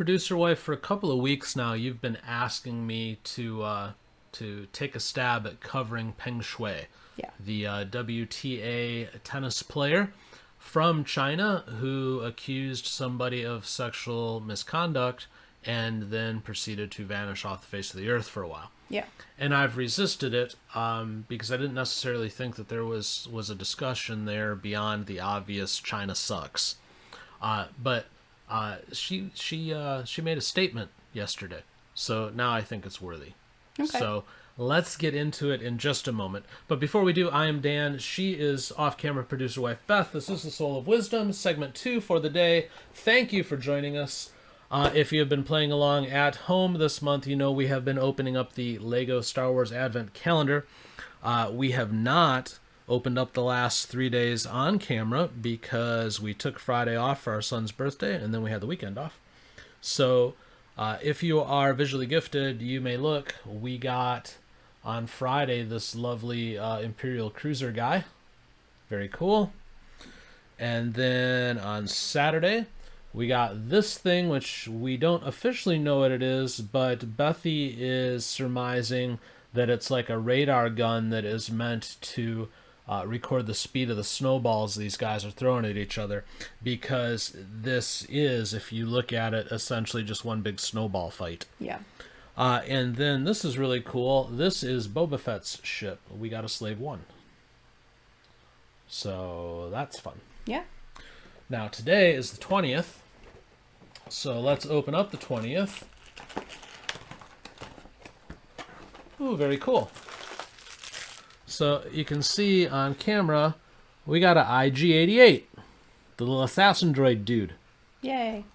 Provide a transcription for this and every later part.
producer wife, for a couple of weeks now, you've been asking me to take a stab at covering Peng Shuai, Yeah. the WTA tennis player from China who accused somebody of sexual misconduct and then proceeded to vanish off the face of the earth for a while. Yeah. And I've resisted it because I didn't necessarily think that there was a discussion there beyond the obvious China sucks. But she made a statement yesterday, so now I think it's worthy. Okay. So let's get into it in just a moment. But before we do, I am Dan. She is off-camera producer wife Beth. This is the Soule of Wisdom, segment 2 for the day. Thank you for joining us. If you have been playing along at home this month, you know we have been opening up the Lego Star Wars Advent Calendar. We have not opened up the last 3 days on camera because we took Friday off for our son's birthday, and then we had the weekend off. So if you are visually gifted, you may look. We got on Friday this lovely Imperial Cruiser guy. Very cool. And then on Saturday, we got this thing, which we don't officially know what it is, but Bethy is surmising that it's like a radar gun that is meant to record the speed of the snowballs these guys are throwing at each other, because this is, if you look at it, essentially just one big snowball fight. Yeah. And then this is really cool. This is Boba Fett's ship. We got a Slave 1. So that's fun. Yeah. Now today is the 20th. So let's open up the 20th. Ooh, very cool. So you can see on camera, we got an IG-88, the little assassin droid dude. Yay.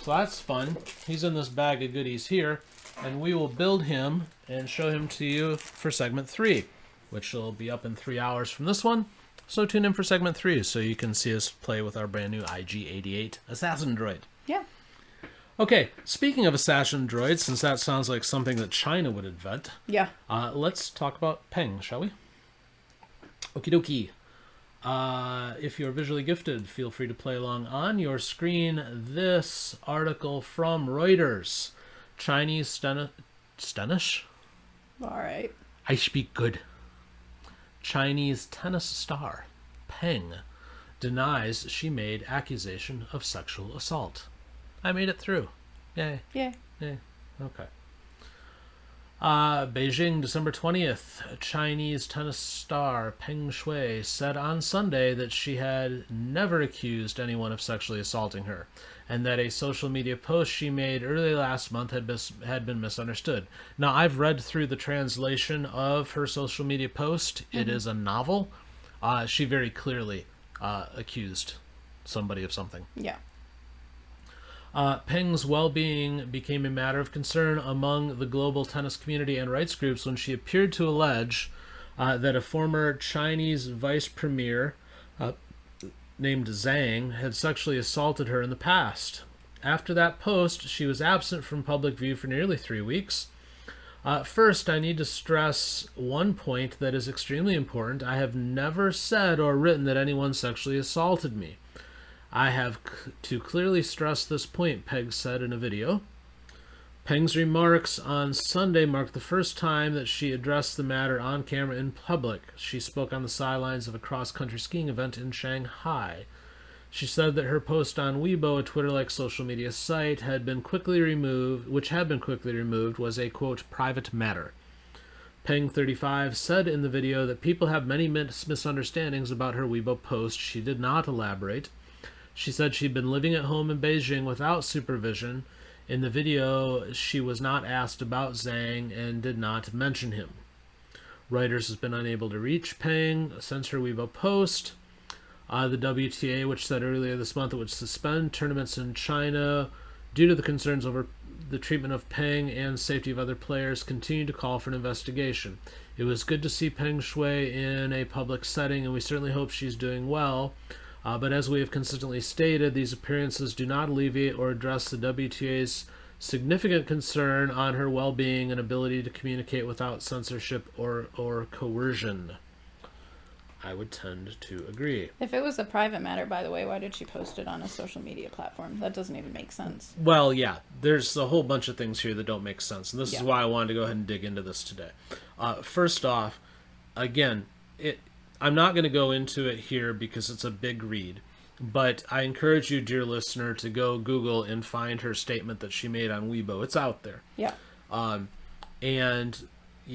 So that's fun. He's in this bag of goodies here, and we will build him and show him to you for segment 3, which will be up in 3 hours from this one. So tune in for segment 3 so you can see us play with our brand new IG-88 assassin droid. Yeah. Okay, speaking of assassin droids, since that sounds like something that China would invent, Yeah. let's talk about Peng, shall we? Okie dokie. If you're visually gifted, feel free to play along on your screen. This article from Reuters. Chinese tennis? All right. I speak good. Chinese tennis star Peng denies she made accusation of sexual assault. I made it through. Yay. Yay. Yay. Okay. Beijing, December 20th. Chinese tennis star Peng Shuai said on Sunday that she had never accused anyone of sexually assaulting her, and that a social media post she made early last month had been misunderstood. Now, I've read through the translation of her social media post. It is a novel. She very clearly accused somebody of something. Yeah. Peng's well-being became a matter of concern among the global tennis community and rights groups when she appeared to allege that a former Chinese vice premier named Zhang had sexually assaulted her in the past. After that post, she was absent from public view for nearly 3 weeks. First, I need to stress one point that is extremely important. I have never said or written that anyone sexually assaulted me. I have to clearly stress this point, Peng said in a video. Peng's remarks on Sunday marked the first time that she addressed the matter on camera in public. She spoke on the sidelines of a cross-country skiing event in Shanghai. She said that her post on Weibo, a Twitter-like social media site, which had been quickly removed, was a, quote, private matter. Peng, 35, said in the video that people have many misunderstandings about her Weibo post. She did not elaborate. She said she'd been living at home in Beijing without supervision. In the video, she was not asked about Zhang and did not mention him. Reuters has been unable to reach Peng since her Weibo post. The WTA, which said earlier this month it would suspend tournaments in China due to the concerns over the treatment of Peng and safety of other players, continued to call for an investigation. It was good to see Peng Shuai in a public setting, and we certainly hope she's doing well. But as we have consistently stated, these appearances do not alleviate or address the WTA's significant concern on her well-being and ability to communicate without censorship or coercion. I would tend to agree. If it was a private matter, by the way, why did she post it on a social media platform? That doesn't even make sense. Well, yeah, there's a whole bunch of things here that don't make sense, and this is Yeah. why I wanted to go ahead and dig into this today. First off, again, I'm not going to go into it here because it's a big read, but I encourage you, dear listener, to go Google and find her statement that she made on Weibo. It's out there. Yeah. And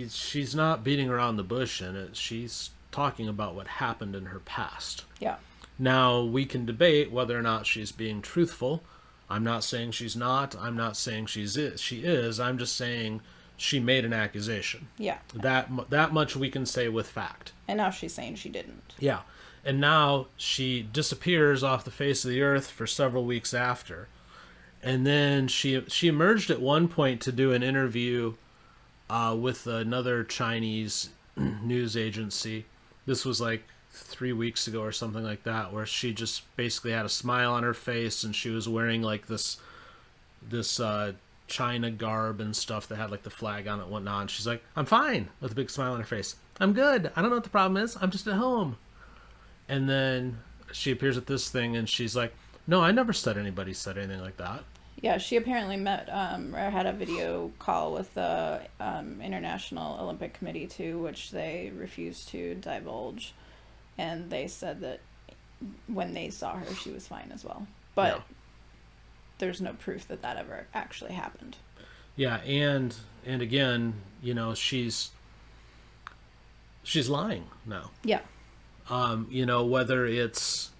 she's not beating around the bush in it. She's talking about what happened in her past. Yeah. Now, we can debate whether or not she's being truthful. I'm not saying she's not. I'm not saying she is. I'm just saying she made an accusation. Yeah. That much we can say with fact. And now she's saying she didn't. Yeah. And now she disappears off the face of the earth for several weeks after. And then she emerged at one point to do an interview with another Chinese news agency. This was like 3 weeks ago or something like that, where she just basically had a smile on her face and she was wearing like this China garb and stuff that had like the flag on it and whatnot. And she's like, I'm fine, with a big smile on her face. I'm good. I don't know what the problem is. I'm just at home. And then she appears at this thing and she's like, no, I never said anybody said anything like that. Yeah, she apparently met or had a video call with the International Olympic Committee too, which they refused to divulge. And they said that when they saw her, she was fine as well. But Yeah. there's no proof that ever actually happened. Yeah, and again, she's lying now. Yeah. Whether it's,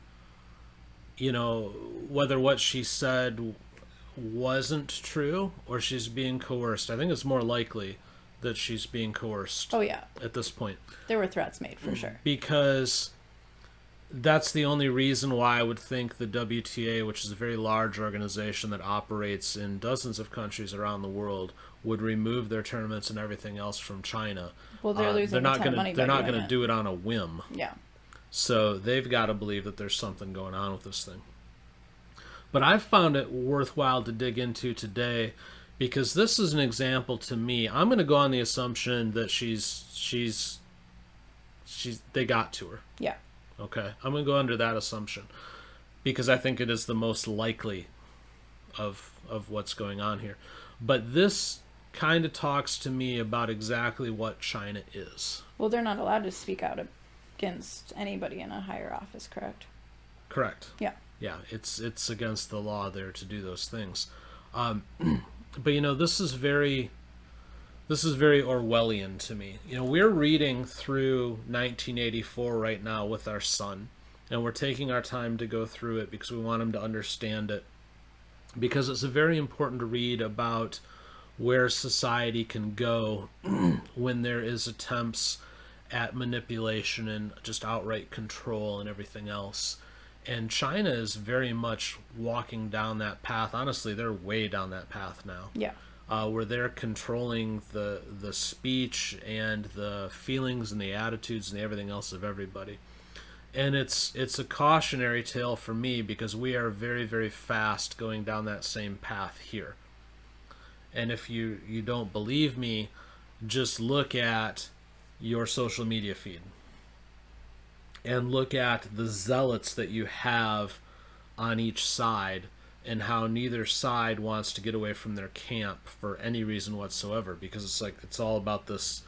whether what she said wasn't true or she's being coerced. I think it's more likely that she's being coerced. Oh, yeah. At this point. There were threats made for sure. Because that's the only reason why I would think the WTA, which is a very large organization that operates in dozens of countries around the world, would remove their tournaments and everything else from China. Well, they're losing a ton of money by They're not doing going to it. do it on a whim. Yeah. So they've got to believe that there's something going on with this thing. But I've found it worthwhile to dig into today because this is an example to me. I'm going to go on the assumption that they got to her. Yeah. Okay. I'm going to go under that assumption because I think it is the most likely of what's going on here. But this kind of talks to me about exactly what China is. Well, they're not allowed to speak out against anybody in a higher office, correct? Correct. Yeah. Yeah, it's against the law there to do those things. But this is very Orwellian to me. We're reading through 1984 right now with our son, and we're taking our time to go through it because we want him to understand it. Because it's very important to read about where society can go when there is attempts at manipulation and just outright control and everything else. And China is very much walking down that path. Honestly, they're way down that path now. Yeah. Where they're controlling the speech and the feelings and the attitudes and everything else of everybody. And it's a cautionary tale for me because we are very, very fast going down that same path here. And if you don't believe me, just look at your social media feed. And look at the zealots that you have on each side and how neither side wants to get away from their camp for any reason whatsoever, because it's all about this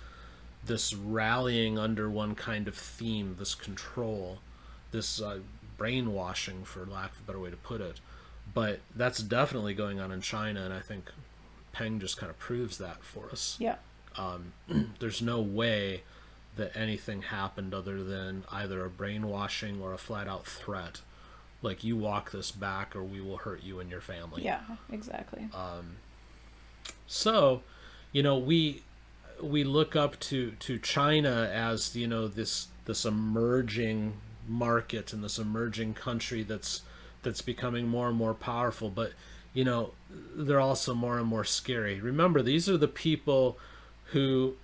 rallying under one kind of theme, this control, this brainwashing, for lack of a better way to put it. But that's definitely going on in China, and I think Peng just kind of proves that for us. Yeah. There's no way that anything happened other than either a brainwashing or a flat-out threat. Like, you walk this back or we will hurt you and your family. Yeah, exactly. So, we look up to China as, this emerging market and this emerging country that's becoming more and more powerful. But, they're also more and more scary. Remember, these are the people who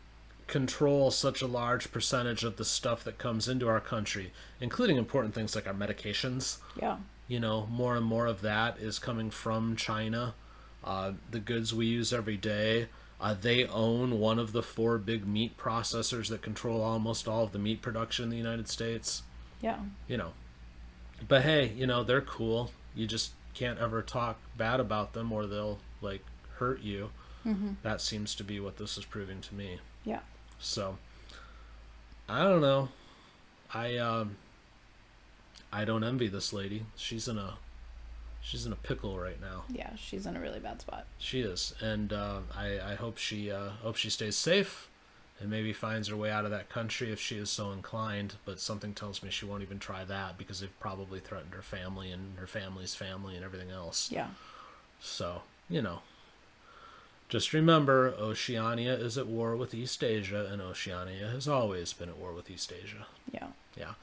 control such a large percentage of the stuff that comes into our country, including important things like our medications. Yeah. More and more of that is coming from China. The goods we use every day, They own one of the 4 big meat processors that control almost all of the meat production in the United States. Yeah. You know, but hey, they're cool. You just can't ever talk bad about them or they'll like hurt you. Mm-hmm. That seems to be what this is proving to me. Yeah. So I don't know. I don't envy this lady. She's in a pickle right now. Yeah, she's in a really bad spot. She is, and I hope she stays safe, and maybe finds her way out of that country if she is so inclined. But something tells me she won't even try that because they've probably threatened her family and her family's family and everything else. Yeah. So just remember, Oceania is at war with East Asia, and Oceania has always been at war with East Asia. Yeah. Yeah.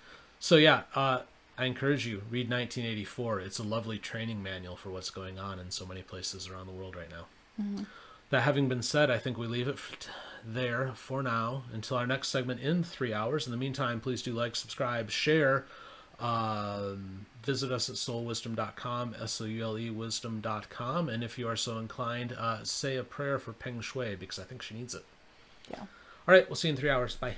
So yeah, I encourage you, read 1984. It's a lovely training manual for what's going on in so many places around the world right now. Mm-hmm. That having been said, I think we leave it there for now until our next segment in 3 hours. In the meantime, please do like, subscribe, share. Visit us at soulwisdom.com, SOULEwisdom.com. And if you are so inclined, say a prayer for Peng Shuai because I think she needs it. Yeah. All right, we'll see you in 3 hours. Bye.